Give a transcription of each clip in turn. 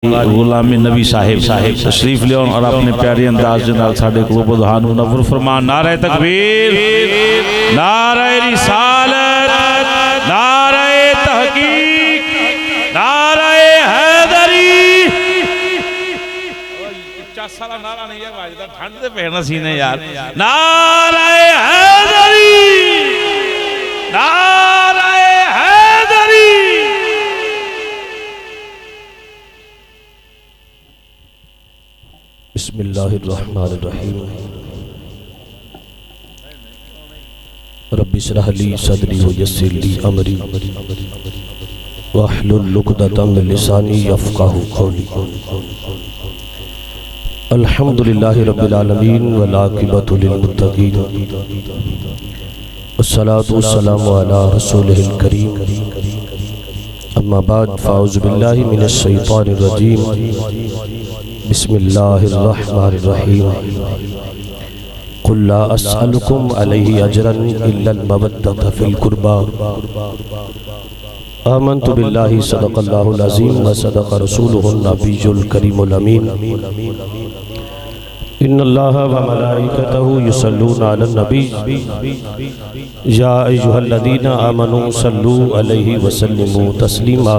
गुलामी नबी साहिब तशरीफ लिया और अपने प्यारे अंदाज के नाल साडे को बुधान मुनव्वर फरमान। नारे तकबीर, नारे रिसालत, नारे तहकीक, नारे हैदरी। साला नारा नहीं है वाजदा, ठंड दे पहना सीने यार। नारे हैदरी, नारे हैदरी। बिस्मिल्लाहिर्रहमानिर्रहीम। रब्बि इश्रह ली सदरी व यस्सिर ली अमरी वहलुल उक़दतम मिन लिसानी यफ़क़हू क़ौली। अल्हम्दुलिल्लाहि रब्बिल आलमीन वल आक़िबतु लिल मुत्तक़ीन वस्सलातु वस्सलामु अला रसूलिहिल करीम। अम्मा बाद फ़अऊज़ु बिल्लाहि मिनश शैतानिर रजीम। बिस्मिल्लाहिर्रहमानिर्रहीम। क़ुल ला अस्अलुकुम अलैहि अजरन इल्लल मवद्दत फ़िल क़ुर्बा। आमन्तु बिल्लाहि सदक़ल्लाहुल अज़ीम व सदक़ रसूलुहुन नबियुल करीमुल अमीन। इन्नल्लाहा व मलाइकतहु युसल्लूना अलन नबी या अय्युहल्लज़ीना आमनू सल्लू अलैहि व सल्लिमू तस्लीमा।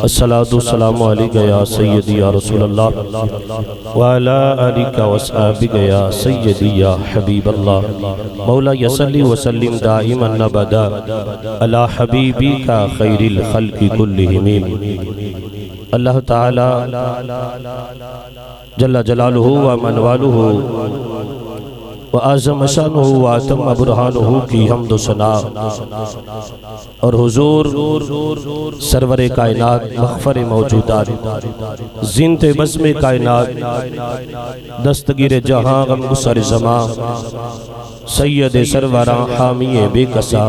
अस्सलातु वस्सलामु अलैका या सय्यदी या रसूलल्लाह व अला आलिका व अस्हाबिका या सय्यदी या हबीबल्लाह। मौला यसल्ली व सल्लिम दाइमन अबदा अला हबीबिका खैरिल खल्क़ि कुल्लिहिम। अल्लाह ताला जल्ला जलालुहु व मनवालुहु व आज़म शानुहु व अतम बुरहानुहु की हम्द व सना और हुजूर सरवरे कायनात मग़फ़र मौजूदात ज़िंदे बज़्म कायनात दस्तगीर जहां गमगुसर ज़मां सैयद सरवरा हामी बेकसा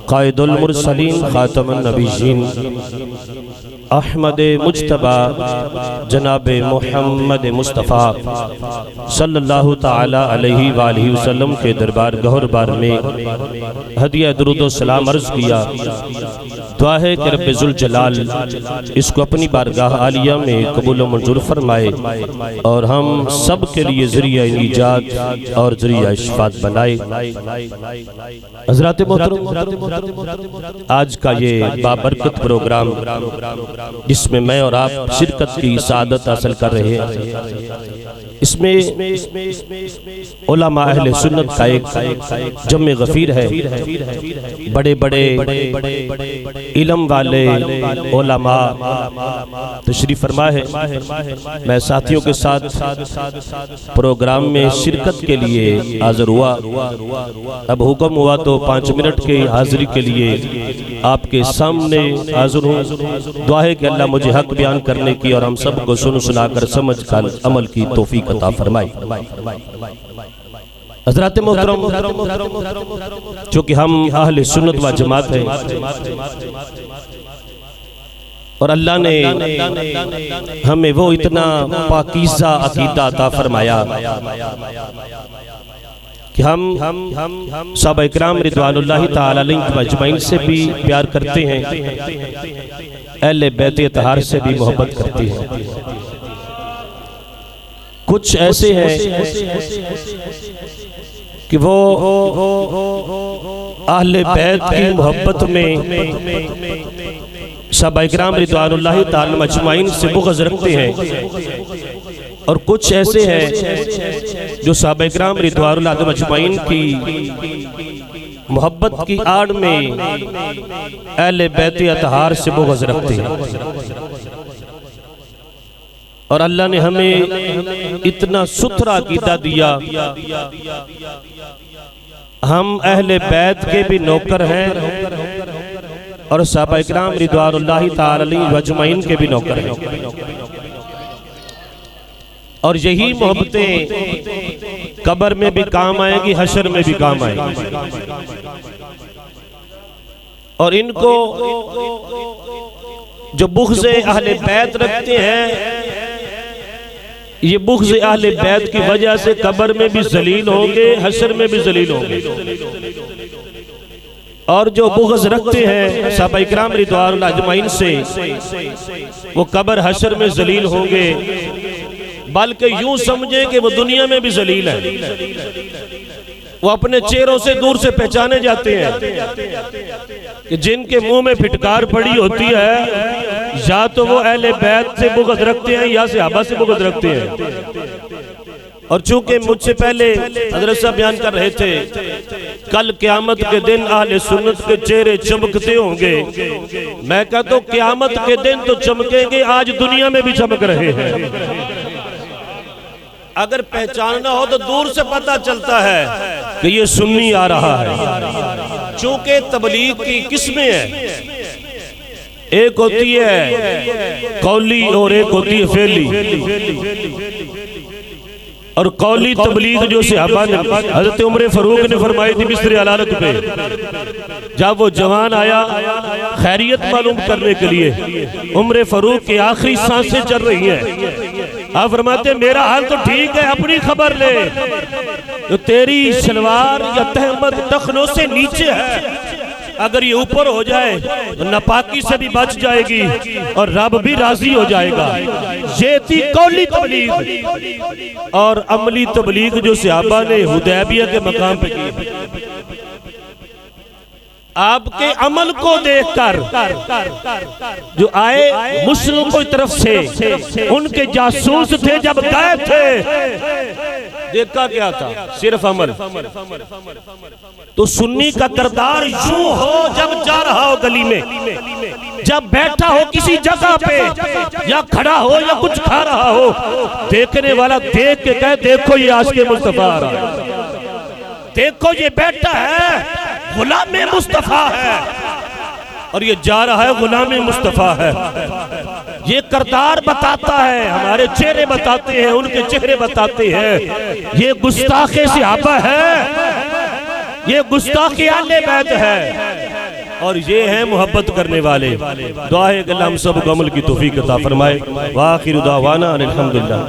क़ाइदुल मुरसलीन ख़ातमुन नबिय्यीन अहमद मुज्तबा जनाब मोहम्मद मुस्तफ़ा सल्लल्लाहु ताला अलैहि वालैहि वसल्लम के दरबार गौहर बार में हदिया दुरूद व सलाम अर्ज़ किया। दुआ है कि रब्बे ज़ुल जलाल इसको अपनी बारगाह आलिया में कबूल व मंजूर फरमाए और हम सब के लिए ज़रिया निजात और ज़रिया इशफ़ात बनाए। हज़रात मोहतरम, आज का ये बाबरकत प्रोग्राम जिसमें मैं और आप शिरकत की सादत हासिल कर रहे हैं, इसमें उलमा अहले सुन्नत का एक जम्मे गफीर है। बड़े बड़े इल्म वाले उलमा तशरीफ फरमा है। मैं साथियों के साथ प्रोग्राम में शिरकत के लिए हाजिर हुआ। अब हुक्म हुआ तो 5 मिनट के हाजिरी के लिए आपके सामने हाजिर हूँ। दुआ है कि अल्लाह मुझे हक बयान करने की और हम सबको सुन सुनाकर समझ कर अमल की तौफीक अता फरमाए। हज़रात मोहतरम, चूँकि हम अहले सुन्नत व जमात हैं और अल्लाह ने हमें वो इतना पाकीज़ा अक़ीदा अता फरमाया कि हम सहाबा इकराम रिज़वानुल्लाहि ताला अलैहिम अजमईन से भी प्यार करते हैं, अहले बैत अतहार से भी मोहब्बत करते हैं। कुछ ऐसे हैं कि वो अहले बैत की मोहब्बत में सहाबा इकराम रिज़वानुल्लाहि ताला अजमईन से बुग़्ज़ रखते हैं और कुछ ऐसे हैं जो सहाबा इकराम रिज़वानुल्लाहि अजमईन की मोहब्बत की आड़ में अहले बैत अतहार से बुग़्ज़ रखते हैं। और अल्लाह ने हमें इतना सुथरा अक़ीदा दिया, हम अहले बैत के भी नौकर हैं और सहाबा इकराम रिज़वानुल्लाहि ताला अलैहिम अजमईन के भी नौकर हैं। और यही मोहब्बतें कब्र में भी काम आएंगी, हशर में भी काम आएंगी। और इनको जो बुग़्ज़ अहले बैत रखते हैं, ये बुग़्ज़ अहले बैत की वजह से कब्र में भी ज़लील होंगे, हशर में भी ज़लील होंगे। और जो बुग़्ज़ रखते हैं सहाबा इकराम रिज़वानुल्लाह अजमईन से, वो कब्र हशर में जलील होंगे, बल्कि यूं समझे कि वो दुनिया में भी जलील है। वो अपने चेहरों से दूर से पहचाने जाते हैं कि जिनके मुंह में फिटकार पड़ी होती है, या तो वो अहले बैत से बुग़्ज़ रखते हैं या सहाबा से बुग़्ज़ रखते हैं। और चूंकि मुझसे पहले हज़रत साहब बयान कर रहे थे, कल क़यामत के दिन अहले सुन्नत के चेहरे चमकते होंगे। मैं कहता हूं क़यामत के दिन तो चमकेंगे, आज दुनिया में भी चमक रहे हैं। अगर पहचानना हो तो दूर से पता चलता है कि ये सुन्नी आ रहा है। चूंकि तबलीग की किस्में हैं, एक होती है कौली और एक होती है फेली। और कौली तबलीग जो सहाबा ने, हज़रत उमर फारूक ने फरमाई थी बिस्तर अलालत पे, जब वो जवान आया खैरियत मालूम करने के लिए, उमर फारूक की आखिरी सांसें चल रही हैं, आप फरमाते मेरा हाल तो ठीक है, अपनी खबर ले, तो तेरी शलवार या तहमद टखनों से नीचे है, अगर ये ऊपर हो जाए तो नापाकी से भी बच जाएगी और रब भी राजी हो जाएगा। ये थी कौली तबलीग। और अमली तबलीग जो सहाबा ने हुदैबिया के मकाम पे की, आपके अमल को देखकर जो आए मुस्लिम की तरफ से, उनके जासूस थे, जब गए थे देखा क्या था, सिर्फ अमल। तो सुन्नी का किरदार यूं हो, जब जा रहा हो गली में, जब बैठा हो किसी जगह पे, या खड़ा हो या कुछ खा रहा हो, देखने वाला देख के कहे देखो ये आशिक़े मुस्तफा आ रहा है, देखो ये बैठा है गुलाम मुस्तफा है, और ये जा रहा है गुलाम मुस्तफा है। ये किरदार बताता है, हमारे चेहरे बताते हैं, उनके चेहरे बताते हैं। ये गुस्ताखे सहाबा है, ये गुस्ताखे अहले बैत है, और ये है मोहब्बत करने वाले। दुआ है कि अल्लाह हम सब को अमल की तौफीक अता फरमाए। व आखिर दावाना अनिल हम्दुलिल्लाह।